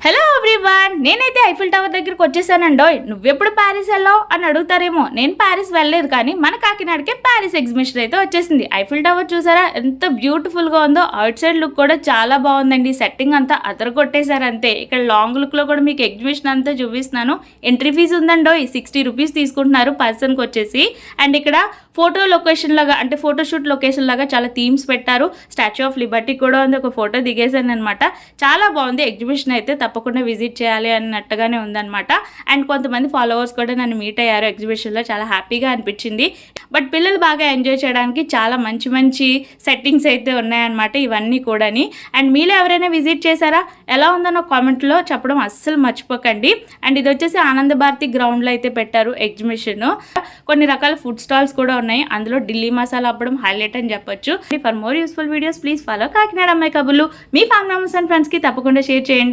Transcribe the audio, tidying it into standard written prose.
Hello everyone, నేనైతే Eiffel tower దగ్గరికి వచ్చేసానండోయ్. నువ్వెప్పుడు ప్యారిస్ వెళ్ళావు అని అడుగుతారేమో. నేను ప్యారిస్ వెళ్ళలేదు, కానీ మన కాకినాడకే ప్యారిస్ ఎగ్జిబిషన్ అయితే వచ్చేసింది. ఐఫిల్ టవర్ చూసారా ఎంత బ్యూటిఫుల్గా ఉందో. అవుట్ సైడ్ లుక్ కూడా చాలా బాగుందండి. సెట్టింగ్ అంతా అదరగొట్టేశారు అంతే. ఇక్కడ లాంగ్ లుక్లో కూడా మీకు ఎగ్జిబిషన్ అంతా చూపిస్తున్నాను. ఎంట్రీ ఫీజు ఉందండోయ్, 60 రూపీస్ తీసుకుంటున్నారు పర్సన్కి వచ్చేసి. అండ్ ఇక్కడ ఫోటో లొకేషన్ లాగా, అంటే ఫోటోషూట్ లొకేషన్ లాగా చాలా థీమ్స్ పెట్టారు. స్టాచ్యూ ఆఫ్ లిబర్టీ కూడా ఉంది, ఒక ఫోటో దిగేశాను అనమాట. చాలా బాగుంది ఎగ్జిబిషన్ అయితే, తప్పకుండా విజిట్ చేయాలి అన్నట్టుగానే ఉందన్నమాట. అండ్ కొంతమంది ఫాలోవర్స్ కూడా నన్ను మీట్ అయ్యారు ఎగ్జిబిషన్లో, చాలా హ్యాపీగా అనిపించింది. బట్ పిల్లలు బాగా ఎంజాయ్ చేయడానికి చాలా మంచి మంచి సెట్టింగ్స్ అయితే ఉన్నాయన్నమాట ఇవన్నీ కూడాని. అండ్ మీలో ఎవరైనా విజిట్ చేశారా, ఎలా ఉందన్న కామెంట్లో చెప్పడం అస్సలు మర్చిపోకండి. అండ్ ఇది వచ్చేసి ఆనంద భారతి గ్రౌండ్లో అయితే పెట్టారు ఎగ్జిబిషన్. కొన్ని రకాల ఫుడ్ స్టాల్స్ కూడా ఉన్నాయి, అందులో ఢిల్లీ మసాలా అప్పడం హైలైట్ అని చెప్పొచ్చు. For more useful videos please follow Kakinada అమ్మాయి కబుర్లు. మీ ఫ్యామిలీ మెంబర్స్ అండ్ ఫ్రెండ్స్కి తప్పకుండా షేర్ చేయండి.